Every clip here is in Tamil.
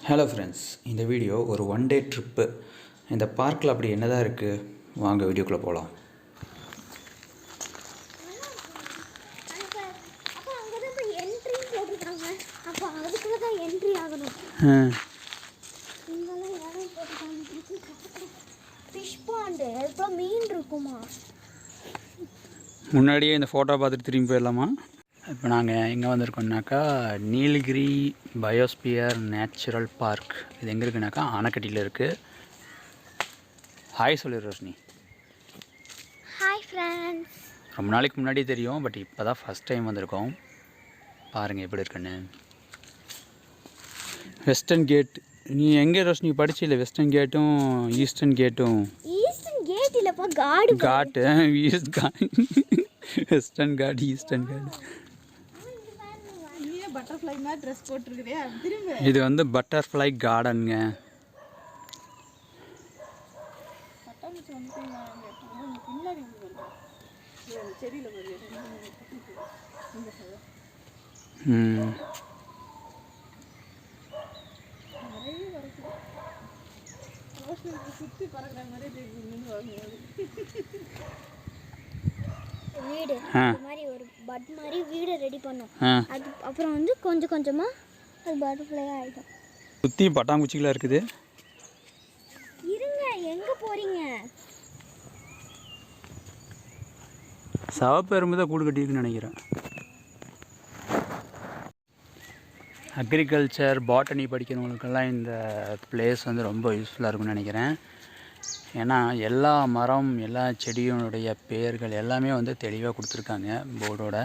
ஹலோ ஃப்ரெண்ட்ஸ், இந்த வீடியோ ஒரு ஒன் டே ட்ரிப்பு. இந்த பார்க்கில் அப்படி என்னதான் இருக்குது, வாங்க வீடியோக்குள்ளே போகலாம். முன்னாடியே இந்த ஃபோட்டோ பார்த்துட்டு திரும்பி போயிடலாமா? இப்போ நாங்கள் எங்கே வந்திருக்கோம்னாக்கா நீலகிரி பயோஸ்பியர் நேச்சுரல் பார்க். இது எங்கே இருக்குனாக்கா ஆனைக்கட்டியில் இருக்குது. ஹாய் சொல்லு ரோஷினி. Hi friends. ரொம்ப நாளைக்கு முன்னாடி தெரியும், பட் இப்போ தான் ஃபஸ்ட் டைம் வந்திருக்கோம். பாருங்கள் எப்படி இருக்குன்னு. Western gate. நீ எங்கே ரோஷினி படிச்சில்ல? வெஸ்டர்ன் கேட்டும் ஈஸ்டர்ன் கேட்டும். ஈஸ்டர்ன் கேட் இல்லைப்பா, காட்டு. East ghat. Western ghat, eastern ghat. Butterfly மாதிரி ட்ரெஸ் போட்டுருக்குதே, திரும்ப. இது வந்து பட்டர்ஃப்ளை கார்டனுங்க. சுற்றி பறக்கிற மாதிரி வீடு மாதிரி ஒரு பட் மாதிரி வீடு ரெடி பண்ணோம். அது அப்புறம் வந்து கொஞ்சம் கொஞ்சமாக அது பட்டர்ஃப்ளையாக ஆகிடும். சுற்றி பட்டாம்பூச்சிகளாக இருக்குது. இருங்க, எங்கே போகிறீங்க? சவப்பு எறும்பு தான் கூடு கட்டியிருக்குன்னு நினைக்கிறேன். அக்ரிகல்ச்சர் பாட்டனி படிக்கிறவங்களுக்கெல்லாம் இந்த பிளேஸ் வந்து ரொம்ப யூஸ்ஃபுல்லாக இருக்கும்னு நினைக்கிறேன். ஏன்னா எல்லா மரம், எல்லா செடியினுடைய பெயர்கள் எல்லாமே வந்து தெளிவாக கொடுத்துருக்காங்க போர்டோட.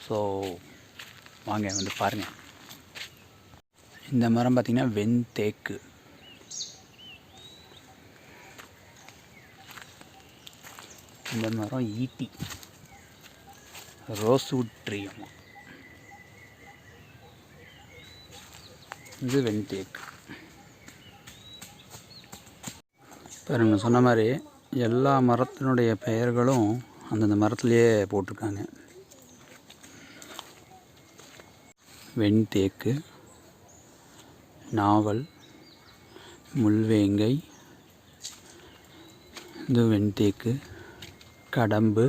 ஸோ வாங்க வந்து பாருங்கள். இந்த மரம் பார்த்திங்கன்னா வெண்தேக்கு. இந்த மரம் ஈட்டி, ரோஸ்வுட் ட்ரீ. இது வெண்தேக்கு. பாருங்க, சொன்ன மாதிரி எல்லா மரத்தினுடைய பெயர்களும் அந்தந்த மரத்துலேயே போட்டிருக்காங்க. வெண்தேக்கு, நாவல், முள்வேங்கை, இது வெண்தேக்கு, கடம்பு,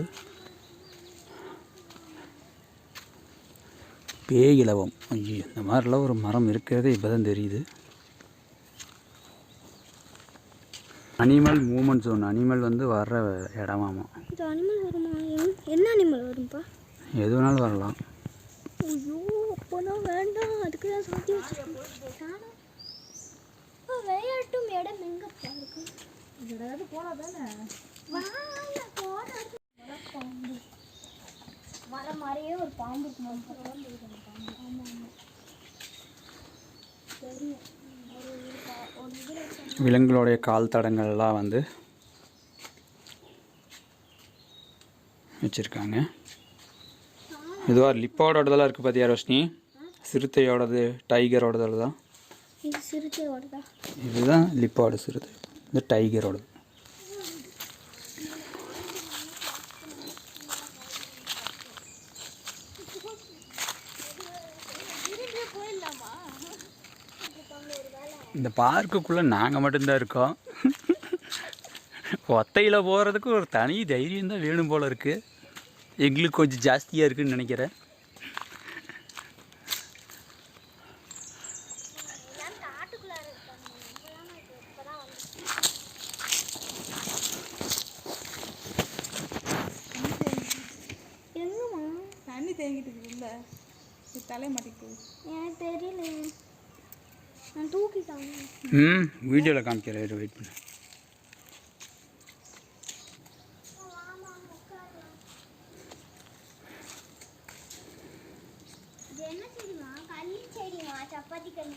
பேயிலவம். ஐயோ, இந்த மாதிரிலாம் ஒரு மரம் இருக்கிறதே இப்போ தான் தெரியுது. Animal moment zone. அனிமல் வந்து வர்ற இடமாமா. இது அனிமல் வருமா? என்ன அனிமல் வரும்பா? எது வேணாலும் வரலாம். ஐயோ, அப்போனா வேண்டாம். அதுக்கு தான் சாத்தி வச்சுருக்கேன். விளையாட்டும் இடம் எங்கப்பா இருக்கு? ஏதாவது போனால் தானே பாம்பு வர மாதிரியே ஒரு பாம்பு இருக்கு. ஆமாம் ஆமாம், தெரியும். விலங்குகளுடைய கால் தடங்கள்லாம் வந்து வச்சுருக்காங்க. இதுவாக லிப்பாவோடதெல்லாம் இருக்குது பார்த்தியா ரோஷினி? சிறுத்தையோடது, டைகரோடது தான். இது சிறுத்தையோடதா? இதுதான் லிப்பாவோட சிறுத்தை. இது டைகரோடது. இந்த பார்க்குக்குள்ளே நாங்கள் மட்டும்தான் இருக்கோம். ஒத்தையில் போகிறதுக்கு ஒரு தனி தைரியம் தான் வேணும் போல் இருக்குது. எங்களுக்கு கொஞ்சம் ஜாஸ்தியாக இருக்குதுன்னு நினைக்கிறேன். தண்ணி தேங்கிட்டு இருக்குல்ல, தலை மாட்டிக்கு. எனக்கு தெரியல, நான் தூக்கிட்டாங்க. வீடியோவில் காமிக்கிறேன், வெயிட் பண்ணு. என்ன செடிமா? கள்ளி செடிமா, சப்பாத்தி கள்ளி.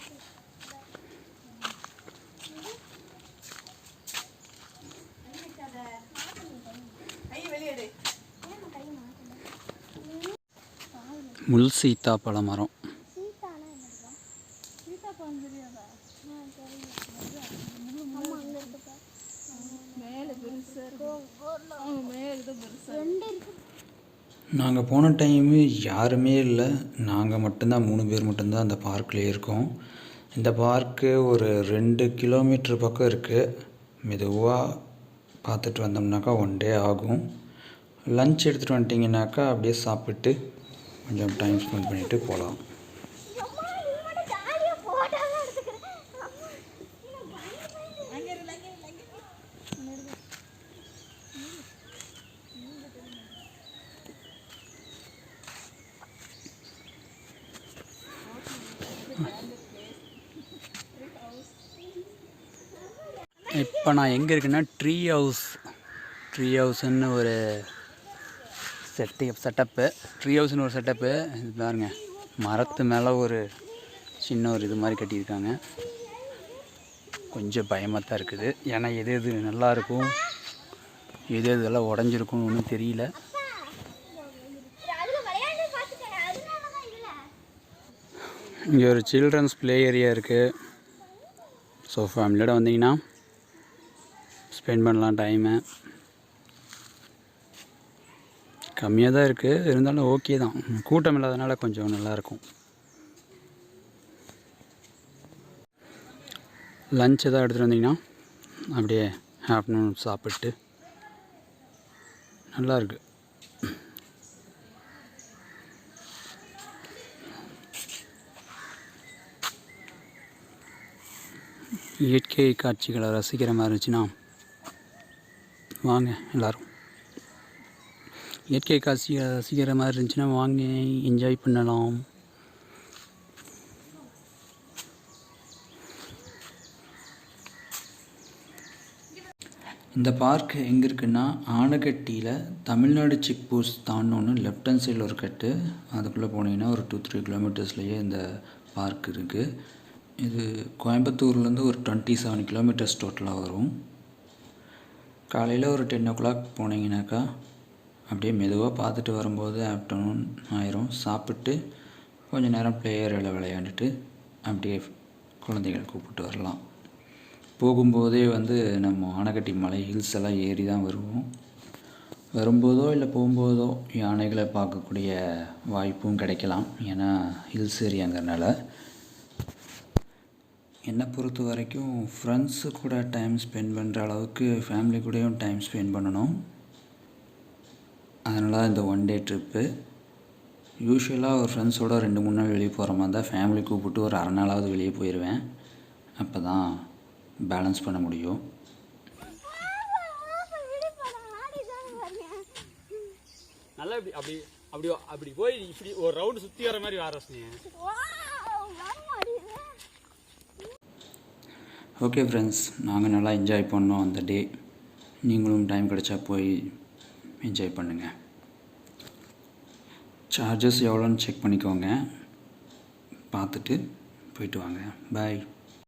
முள் சீத்தாப்பழ மரம். நாங்கள் போன டைமு யாருமே இல்லை. நாங்கள் மட்டும்தான், 3 பேர் மட்டும்தான் அந்த பார்க்லேயே இருக்கோம். இந்த பார்க்கு ஒரு 2 கிலோமீட்டர் பக்கம் இருக்குது. மெதுவாக பார்த்துட்டு வந்தோம்னாக்கா 1 டே ஆகும். லன்ச் எடுத்துகிட்டு வந்துட்டிங்கனாக்கா அப்படியே சாப்பிட்டு கொஞ்சம் டைம் ஸ்பெண்ட் பண்ணிவிட்டு போகலாம். இப்போ நான் எங்கே இருக்குன்னா ட்ரீ ஹவுஸ்ன்னு ஒரு செட்டப்பு. ட்ரீ ஹவுஸ்னு ஒரு செட்டப்பு. இது பாருங்க, மரத்து மேலே ஒரு சின்ன ஒரு இது மாதிரி கட்டியிருக்காங்க. கொஞ்சம் பயமாக தான் இருக்குது. ஏன்னா எது நல்லாயிருக்கும், எதெல்லாம் உடஞ்சிருக்கும்னு ஒன்றும் தெரியல. இங்கே ஒரு சில்ட்ரன்ஸ் ப்ளே ஏரியா இருக்குது. ஸோ ஃபேமிலியோட வந்தீங்கன்னா ஸ்பெண்ட் பண்ணலாம் டைமை. கம்மியாக தான் இருக்குது, இருந்தாலும் ஓகே தான். கூட்டம் இல்லாதனால கொஞ்சம் நல்லாயிருக்கும். லன்ச் எதாவது எடுத்துகிட்டு வந்தீங்கன்னா அப்படியே ஆஃப்டர்நூன் சாப்பிட்டு நல்லாயிருக்கு. இயற்கை காட்சிகளை ரசிக்கிற மாதிரி இருந்துச்சுன்னா வாங்க எல்லோரும். இயற்கை காட்சிகளை ரசிக்கிற மாதிரி இருந்துச்சுன்னா வாங்க, என்ஜாய் பண்ணலாம். இந்த பார்க் எங்கே இருக்குன்னா ஆனைக்கட்டியில் Tamil Nadu check post தாண்டோன்னு left hand சைடில் ஒரு கட்டு. அதுக்குள்ளே போனீங்கன்னா ஒரு 2-3 கிலோமீட்டர்ஸ்லேயே இந்த பார்க் இருக்குது. இது கோயம்புத்தூர்லேருந்து ஒரு 27 கிலோமீட்டர்ஸ் டோட்டலாக வரும். காலையில் ஒரு 10 o'clock போனீங்கன்னாக்கா அப்படியே மெதுவாக பார்த்துட்டு வரும்போது ஆஃப்டர்நூன் ஆயிரும். சாப்பிட்டு கொஞ்சம் நேரம் ப்ளே ஏரியாவில் விளையாண்டுட்டு அப்படியே குழந்தைகள் கூப்பிட்டு வரலாம். போகும்போதே நம்ம ஆனைக்கட்டி மலை ஹில்ஸ் எல்லாம் ஏறி தான் வருவோம். வரும்போதோ இல்லை போகும்போதோ யானைகளை பார்க்கக்கூடிய வாய்ப்பும் கிடைக்கலாம். ஏன்னா ஹில்ஸ் ஏரியாங்கிறனால. என்னை பொறுத்த வரைக்கும் ஃப்ரெண்ட்ஸு கூட டைம் ஸ்பெண்ட் பண்ணுற அளவுக்கு ஃபேமிலி கூடயும் டைம் ஸ்பெண்ட் பண்ணணும். அதனால் இந்த 1 day ட்ரிப்பு. யூஸ்வலாக ஒரு ஃப்ரெண்ட்ஸோடு 2-3 நாள் வெளியே போகிற மாதிரி தான் ஃபேமிலி கூப்பிட்டு ஒரு அரை நாளாவது வெளியே போயிடுவேன். அப்போ தான் பேலன்ஸ் பண்ண முடியும். நல்லா அப்படி அப்படி அப்படி போய் இப்படி ஒரு ரவுண்டு சுற்றி வர மாதிரி ஆரம்பிச்சிங்க. ஓகே ஃப்ரெண்ட்ஸ், நாங்கள் நல்லா என்ஜாய் பண்ணோம் அந்த டே. நீங்களும் டைம் கிடைச்சா போய் என்ஜாய் பண்ணுங்கள். சார்ஜஸ் எவ்வளோன்னு செக் பண்ணிக்கோங்க, பார்த்துட்டு போயிட்டு வாங்க. பாய்.